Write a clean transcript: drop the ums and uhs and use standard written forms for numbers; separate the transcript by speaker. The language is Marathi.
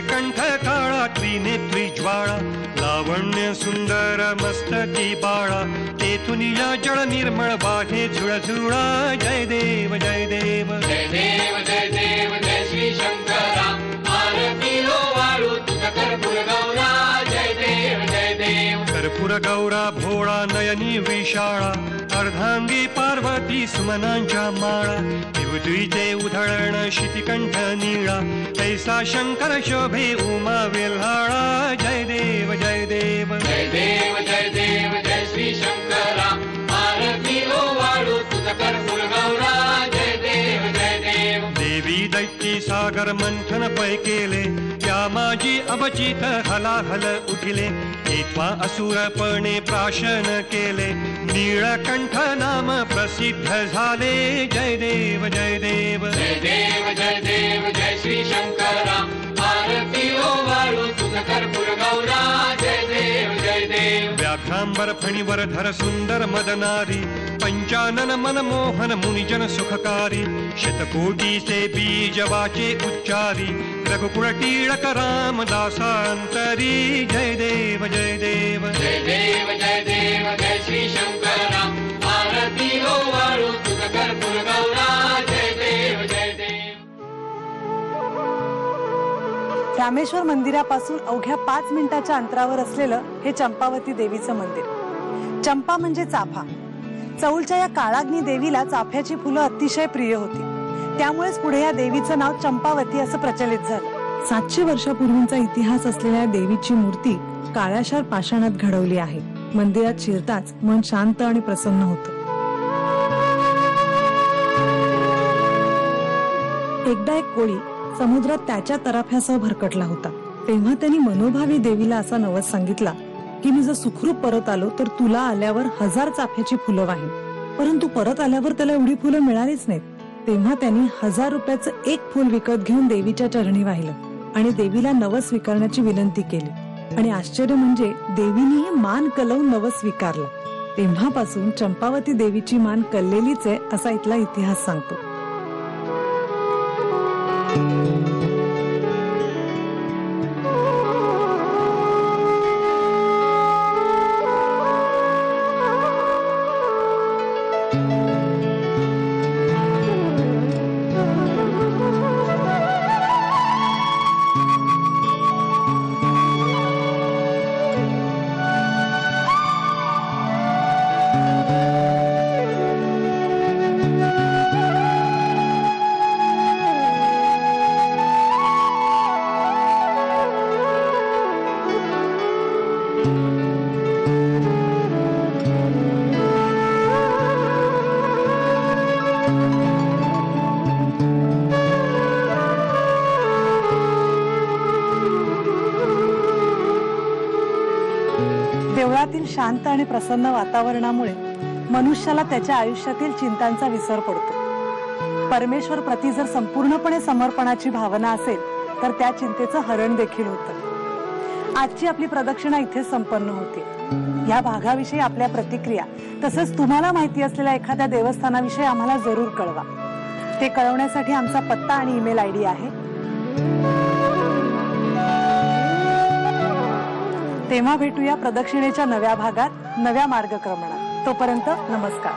Speaker 1: कंठ काळा त्रिनेत्री ज्वाळा लावण्य सुंदर मस्तकी बाळा तेथून या जळ निर्मळ वाहे झुळझुळा जय देव जय देव
Speaker 2: जय देव जय देव जय श्री शंकरा आरती वाळू तुझ कर्पूर गौरा जय देव जय देव
Speaker 1: कर्पूर गौरा भोळा नयनी विशाळा अर्धांगी पार्वती सुमनांच्या माळा विभूतीचे उधळण शितिकंठ निळा तैसा शंकर शोभे उमा वेल्हाळा जय देव जय देव
Speaker 2: जय देव जय देव जय श्री शंकरा आरती वाळू तुझ कर्पूर गौरा जय देव जय देव
Speaker 1: देवी दैत्य सागर मंथन पै केले त्या माझी अवचित हलाहल उठिले एत्वा असुरपणे प्राशन केले नीळकंठ नाम प्रसिद्ध झाले जय देव जय देव
Speaker 2: जय देव जय देव जय श्री शंकरा आरती वाळू तुझ कर्पूर गौरा जय देव जय देव
Speaker 1: व्याघ्रांबर फणीवर धर सुंदर मदनारी पंचानन मनमोहन मुनिजन सुखकारी शतकोटीचे बीज वाचे उच्चारी रघुकुळ टिळक रामदासांतरी जय देव जय देव
Speaker 2: जय देव जय देव जय श्री शंकरा आरती वाळू तुझ कर्पूर गौरा जय देव जय देव
Speaker 3: रामेश्वर मंदिरापासून अवघ्या 5 मिनिटाच्या अंतरावर असलेलं हे चंपावती देवीचं मंदिर. चंपा म्हणजे चाफा. चौलच्या या काळाग्नी देवीला चाफ्याची फुलं अतिशय प्रिय होती. त्यामुळेच पुढे या देवीचं नाव चंपावती असं प्रचलित झालं. 700 वर्षापूर्वींचा इतिहास असलेल्या देवीची मूर्ती काळ्याशार पाषाणात घडवली आहे. मंदिरात शिरताच मन शांत आणि प्रसन्न होतं. एकदा एक कोळी समुद्रात त्याच्या तराफ्यासह भरकटला होता. तेव्हा त्यांनी मनोभावी देवीला असा नवस सांगितला की मी जर सुखरूप परत आलो तर तुला आल्यावर 1000 चाफ्याची फुलं वाहीन. परंतु परत आल्यावर त्याला एवढी फुलं मिळालीच नाहीत. तेव्हा त्यांनी 1000 रुपयाचं एक फुल विकत घेऊन देवीच्या चरणी वाहिलं आणि देवीला नवस स्वीकारण्याची विनंती केली. आणि आश्चर्य म्हणजे देवीनेही मान कलवून नवस स्वीकारला. तेव्हापासून चंपावती देवीची मान कललेलीच आहे असा इथला इतिहास सांगतो. देवळातील शांत आणि प्रसन्न वातावरणामुळे मनुष्याला त्याच्या आयुष्यातील चिंतांचा विसर पडतो. परमेश्वर प्रती जर संपूर्णपणे समर्पणाची भावना असेल तर त्या चिंतेचं हरण देखील होतं. आजची आपली प्रदक्षिणा इथे संपन्न होते. या भागाविषयी आपल्या प्रतिक्रिया तसंच तुम्हाला माहिती असलेल्या एखाद्या देवस्थानाविषयी आम्हाला जरूर कळवा. ते कळवण्यासाठी आमचा पत्ता आणि ईमेल आयडी आहे. तेव्हा भेटूया प्रदक्षिणेच्या नव्या भागात नव्या मार्गक्रमणात. तोपर्यंत नमस्कार.